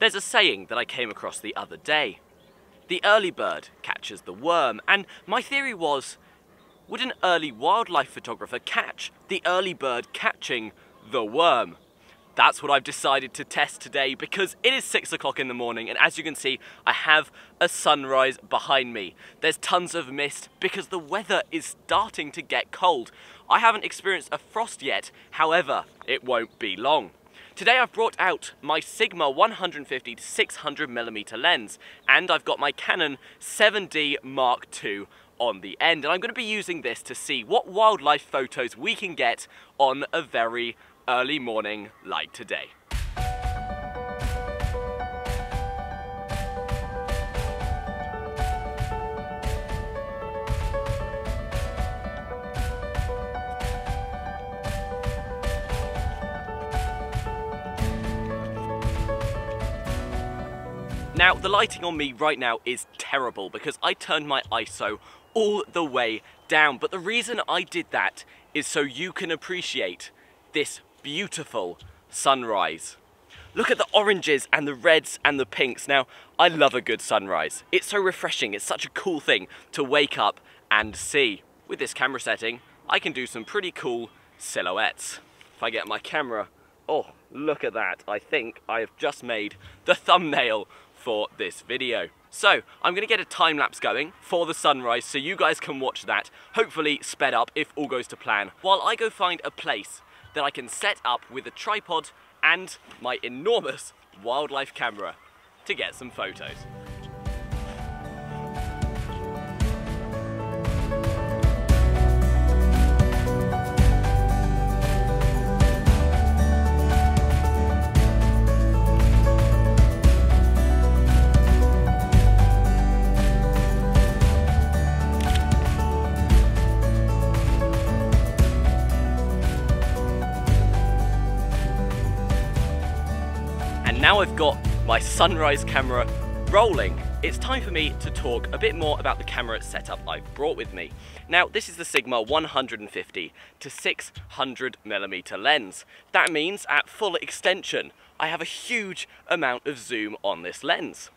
There's a saying that I came across the other day. The early bird catches the worm, and my theory was, would an early wildlife photographer catch the early bird catching the worm? That's what I've decided to test today because it is 6 o'clock in the morning, and as you can see, I have a sunrise behind me. There's tons of mist because the weather is starting to get cold. I haven't experienced a frost yet, however, it won't be long. Today I've brought out my Sigma 150 to 600mm lens, and I've got my Canon 7D Mark II on the end, and I'm going to be using this to see what wildlife photos we can get on a very early morning like today. Now, the lighting on me right now is terrible because I turned my ISO all the way down, but the reason I did that is so you can appreciate this beautiful sunrise. Look at the oranges and the reds and the pinks. Now, I love a good sunrise. It's so refreshing. It's such a cool thing to wake up and see. With this camera setting, I can do some pretty cool silhouettes. If I get my camera, oh, look at that. I think I have just made the thumbnail for this video. So I'm gonna get a time lapse going for the sunrise so you guys can watch that, hopefully sped up if all goes to plan, while I go find a place that I can set up with a tripod and my enormous wildlife camera to get some photos. Now I've got my sunrise camera rolling, it's time for me to talk a bit more about the camera setup I've brought with me. Now, this is the Sigma 150 to 600mm lens. That means at full extension, I have a huge amount of zoom on this lens.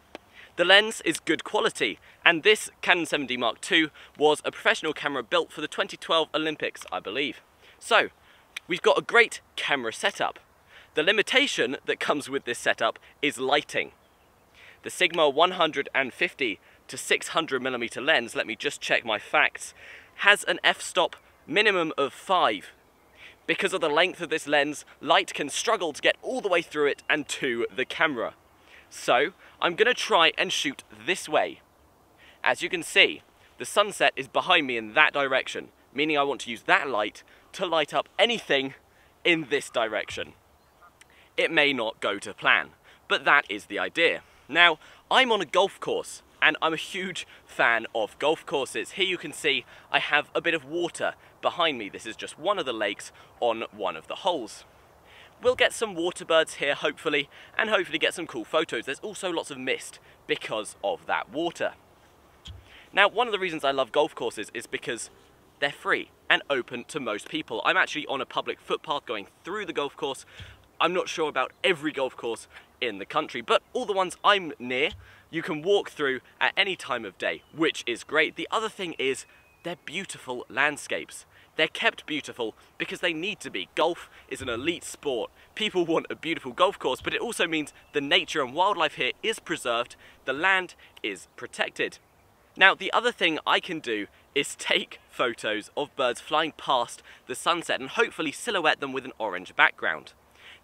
The lens is good quality, and this Canon 7D Mark II was a professional camera built for the 2012 Olympics, I believe. So, we've got a great camera setup. The limitation that comes with this setup is lighting. The Sigma 150 to 600mm lens, let me just check my facts, has an f-stop minimum of 5. Because of the length of this lens, light can struggle to get all the way through it and to the camera. So, I'm going to try and shoot this way. As you can see, the sunset is behind me in that direction, meaning I want to use that light to light up anything in this direction. It may not go to plan, but that is the idea. Now, I'm on a golf course, and I'm a huge fan of golf courses. Here you can see I have a bit of water behind me. This is just one of the lakes on one of the holes. We'll get some water birds here, hopefully, and hopefully get some cool photos. There's also lots of mist because of that water. Now, one of the reasons I love golf courses is because they're free and open to most people. I'm actually on a public footpath going through the golf course. I'm not sure about every golf course in the country, but all the ones I'm near, you can walk through at any time of day, which is great. The other thing is they're beautiful landscapes. They're kept beautiful because they need to be. Golf is an elite sport. People want a beautiful golf course, but it also means the nature and wildlife here is preserved, the land is protected. Now, the other thing I can do is take photos of birds flying past the sunset and hopefully silhouette them with an orange background.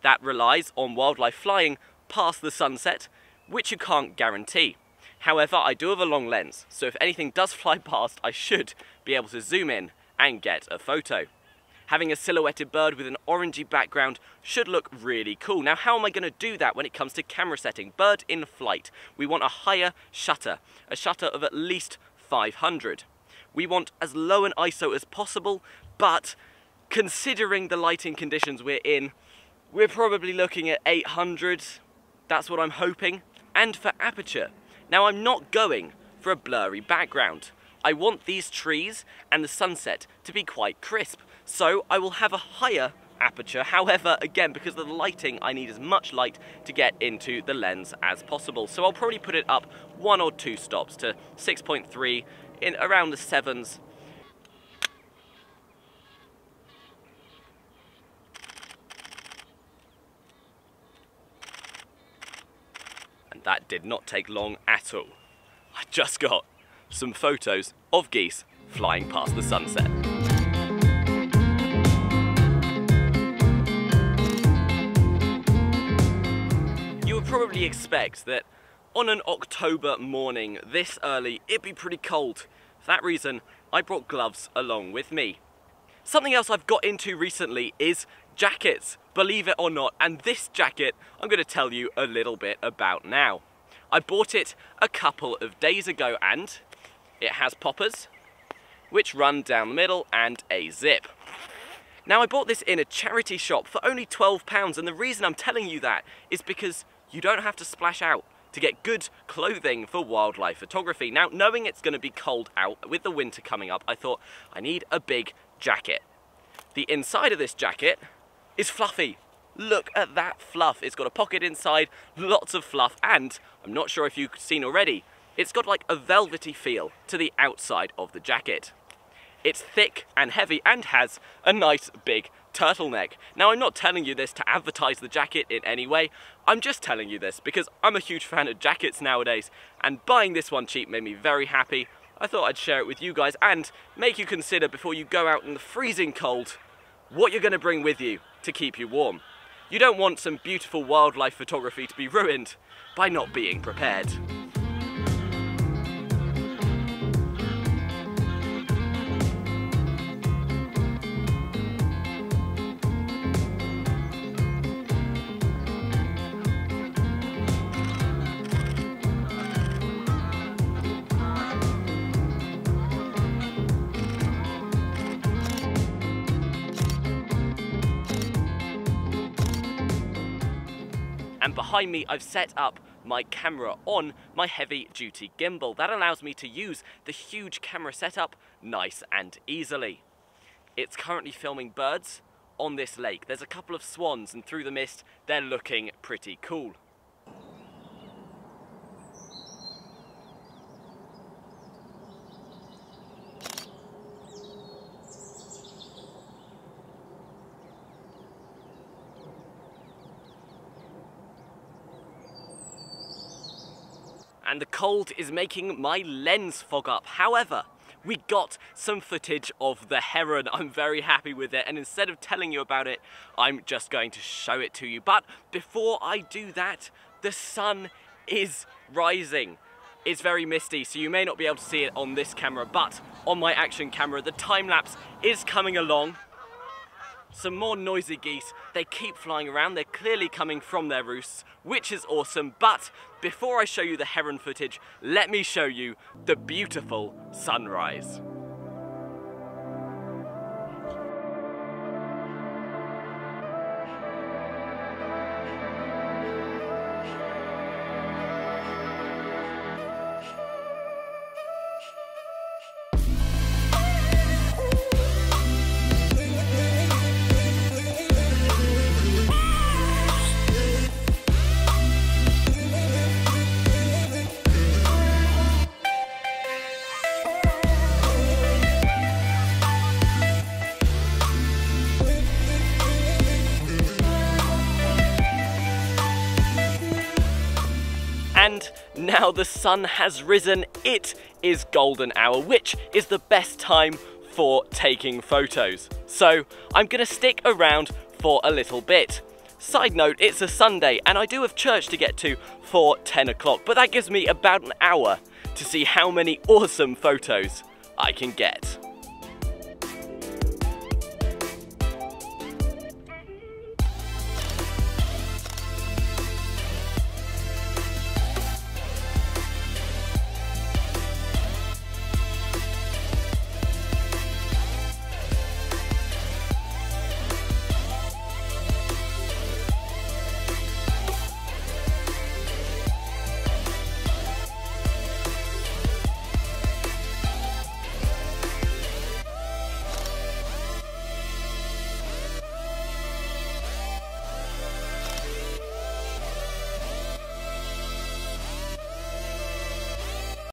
That relies on wildlife flying past the sunset, which you can't guarantee. However, I do have a long lens, so if anything does fly past, I should be able to zoom in and get a photo. Having a silhouetted bird with an orangey background should look really cool. Now, how am I going to do that when it comes to camera setting? Bird in flight. We want a higher shutter, a shutter of at least 500. We want as low an ISO as possible, but considering the lighting conditions we're in, we're probably looking at 800, that's what I'm hoping. And for aperture, now I'm not going for a blurry background. I want these trees and the sunset to be quite crisp, so I will have a higher aperture. However, again, because of the lighting, I need as much light to get into the lens as possible. So I'll probably put it up 1 or 2 stops to 6.3 in around the 7s. And that did not take long at all. I just got some photos of geese flying past the sunset. You would probably expect that on an October morning this early it'd be pretty cold. For that reason, I brought gloves along with me. Something else I've got into recently is jackets, believe it or not, and this jacket I'm going to tell you a little bit about now. I bought it a couple of days ago and it has poppers which run down the middle and a zip. Now I bought this in a charity shop for only £12, and the reason I'm telling you that is because you don't have to splash out to get good clothing for wildlife photography. Now, knowing it's going to be cold out with the winter coming up, I thought I need a big jacket. The inside of this jacket is fluffy. Look at that fluff. It's got a pocket inside, lots of fluff, and I'm not sure if you've seen already, it's got like a velvety feel to the outside of the jacket. It's thick and heavy and has a nice big turtleneck. Now, I'm not telling you this to advertise the jacket in any way. I'm just telling you this because I'm a huge fan of jackets nowadays, and buying this one cheap made me very happy. I thought I'd share it with you guys and make you consider before you go out in the freezing cold what you're going to bring with you to keep you warm. You don't want some beautiful wildlife photography to be ruined by not being prepared. And behind me, I've set up my camera on my heavy-duty gimbal. That allows me to use the huge camera setup nice and easily. It's currently filming birds on this lake. There's a couple of swans, and through the mist, they're looking pretty cool. And the cold is making my lens fog up. However, we got some footage of the heron. I'm very happy with it, and instead of telling you about it, I'm just going to show it to you. But before I do that, the sun is rising. It's very misty, so you may not be able to see it on this camera, but on my action camera, the time-lapse is coming along. Some more noisy geese. They keep flying around. They're clearly coming from their roosts, which is awesome. But before I show you the heron footage, let me show you the beautiful sunrise. And now the sun has risen. It is golden hour, which is the best time for taking photos. So I'm gonna stick around for a little bit. Side note, it's a Sunday and I do have church to get to for 10 o'clock, but that gives me about an hour to see how many awesome photos I can get.